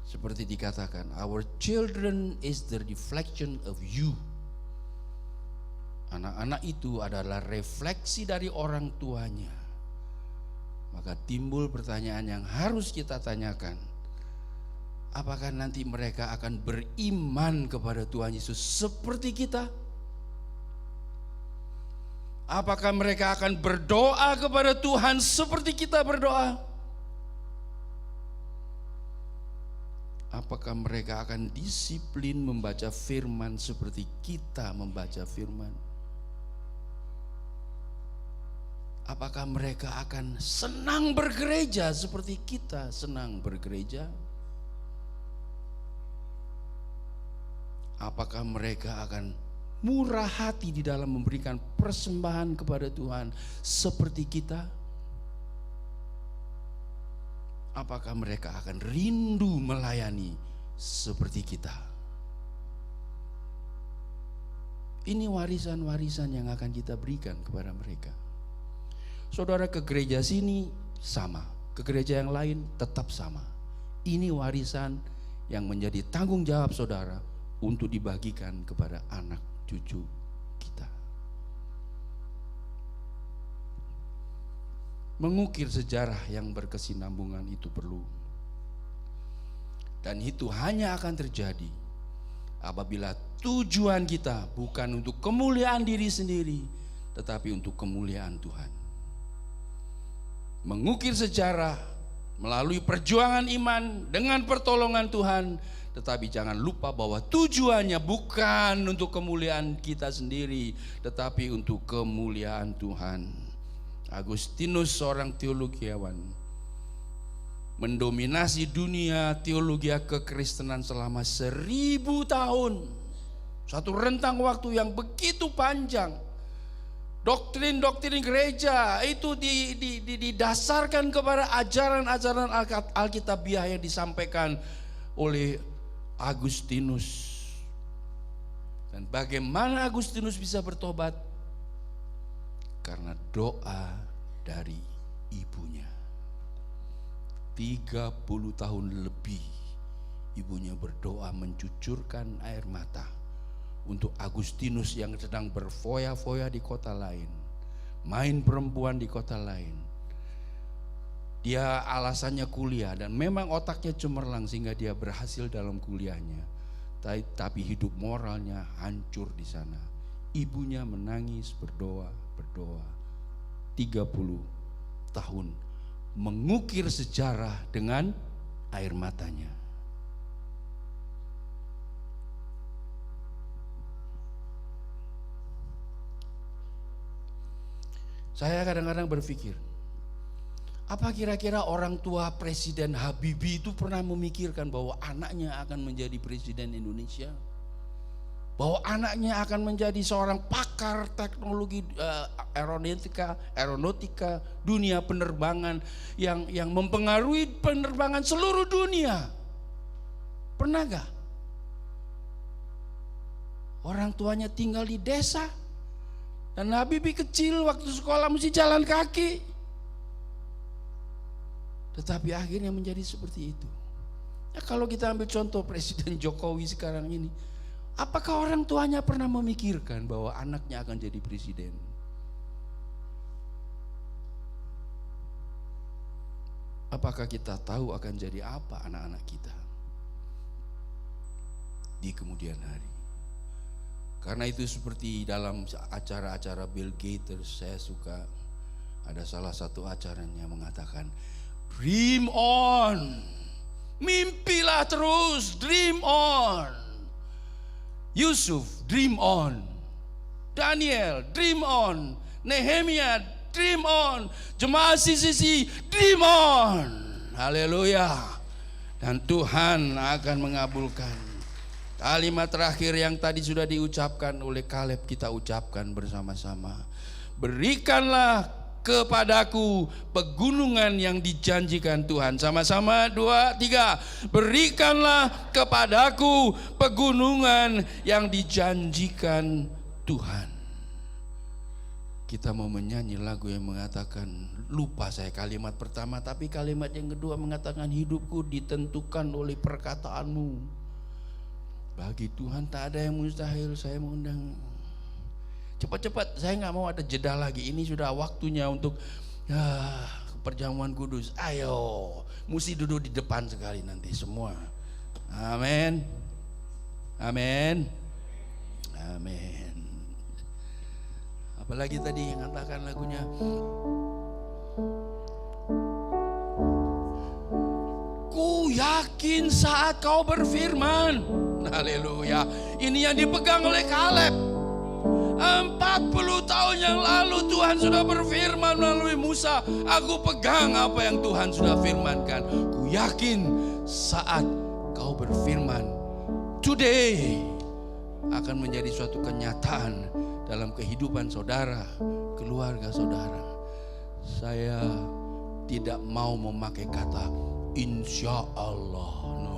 A: Seperti dikatakan, our children is the reflection of you. Anak-anak itu adalah refleksi dari orang tuanya. Maka timbul pertanyaan yang harus kita tanyakan. Apakah nanti mereka akan beriman kepada Tuhan Yesus seperti kita? Apakah mereka akan berdoa kepada Tuhan seperti kita berdoa? Apakah mereka akan disiplin membaca firman seperti kita membaca firman? Apakah mereka akan senang bergereja seperti kita senang bergereja? Apakah mereka akan murah hati di dalam memberikan persembahan kepada Tuhan seperti kita? Apakah mereka akan rindu melayani seperti kita? Ini warisan-warisan yang akan kita berikan kepada mereka. Saudara, ke gereja sini sama, ke gereja yang lain tetap sama. Ini warisan yang menjadi tanggung jawab saudara untuk dibagikan kepada anak cucu kita. Mengukir sejarah yang berkesinambungan itu perlu. Dan itu hanya akan terjadi apabila tujuan kita bukan untuk kemuliaan diri sendiri, tetapi untuk kemuliaan Tuhan. Mengukir sejarah melalui perjuangan iman dengan pertolongan Tuhan, tetapi jangan lupa bahwa tujuannya bukan untuk kemuliaan kita sendiri, tetapi untuk kemuliaan Tuhan. Agustinus, seorang teologiawan, mendominasi dunia teologi kekristenan selama 1000 tahun. Satu rentang waktu yang begitu panjang. Doktrin-doktrin gereja itu didasarkan kepada ajaran-ajaran Alkitabiah yang disampaikan oleh Agustinus. Dan bagaimana Agustinus bisa bertobat? Karena doa dari ibunya. 30 tahun lebih ibunya berdoa mencucurkan air mata untuk Agustinus yang sedang berfoya-foya di kota lain, main perempuan di kota lain. Dia alasannya kuliah dan memang otaknya cemerlang sehingga dia berhasil dalam kuliahnya. Tapi hidup moralnya hancur di sana. Ibunya menangis, berdoa 30 tahun mengukir sejarah dengan air matanya. Saya kadang-kadang berpikir, apa kira-kira orang tua Presiden Habibie itu pernah memikirkan bahwa anaknya akan menjadi Presiden Indonesia? Bahwa anaknya akan menjadi seorang pakar teknologi aeronautika, dunia penerbangan yang mempengaruhi penerbangan seluruh dunia. Pernah gak? Orang tuanya tinggal di desa dan Habibie kecil waktu sekolah mesti jalan kaki. Tetapi akhirnya menjadi seperti itu. Ya, kalau kita ambil contoh Presiden Jokowi sekarang ini, apakah orang tuanya pernah memikirkan bahwa anaknya akan jadi presiden? Apakah kita tahu akan jadi apa anak-anak kita di kemudian hari? Karena itu seperti dalam acara-acara Bill Gates, saya suka ada salah satu acaranya mengatakan, dream on, mimpilah terus, dream on. Yusuf, dream on. Daniel, dream on. Nehemia, dream on. Jemaat CCC, dream on. Haleluya. Dan Tuhan akan mengabulkan. Kalimat terakhir yang tadi sudah diucapkan oleh Kaleb, kita ucapkan bersama-sama. Berikanlah kepadaku pegunungan yang dijanjikan Tuhan. Sama-sama 2, 3. Berikanlah kepadaku pegunungan yang dijanjikan Tuhan. Kita mau menyanyi lagu yang mengatakan, lupa saya kalimat pertama, tapi kalimat yang kedua mengatakan, hidupku ditentukan oleh perkataanmu. Bagi Tuhan tak ada yang mustahil. Saya mengundang, cepat-cepat, saya nggak mau ada jeda lagi. Ini sudah waktunya untuk perjamuan kudus. Ayo, mesti duduk di depan sekali nanti semua. Amin, amin, amin. Apalagi tadi yang katakan lagunya, ku yakin saat kau berfirman. Haleluya. Ini yang dipegang oleh Kaleb. 40 tahun yang lalu Tuhan sudah berfirman melalui Musa. Aku pegang apa yang Tuhan sudah firmankan. Ku yakin saat kau berfirman, today akan menjadi suatu kenyataan dalam kehidupan saudara, keluarga saudara. Saya tidak mau memakai kata insya Allah. No.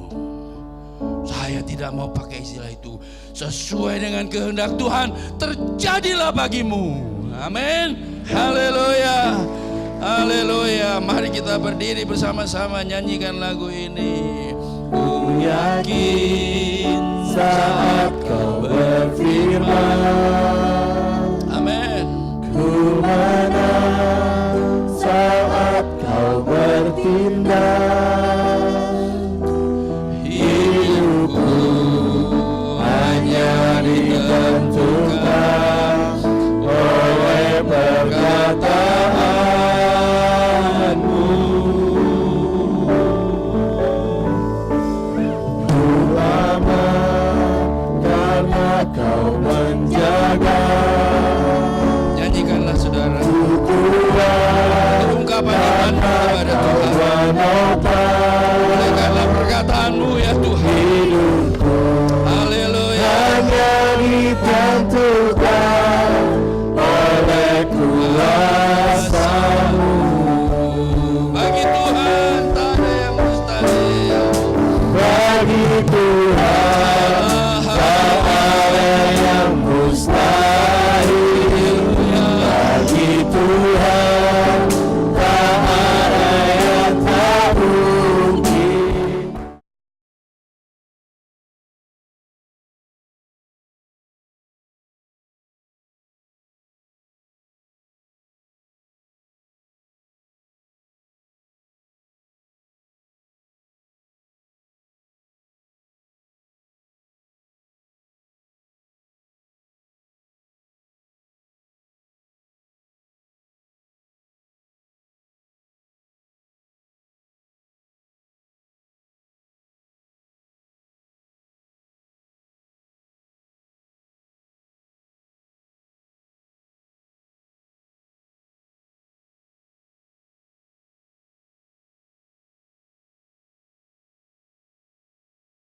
A: Saya tidak mau pakai istilah itu. Sesuai dengan kehendak Tuhan, terjadilah bagimu. Amin. Haleluya. Haleluya. Mari kita berdiri bersama-sama nyanyikan lagu ini. Ku yakin saat kau berfirman. Amin.
B: Ku menang saat kau bertindak.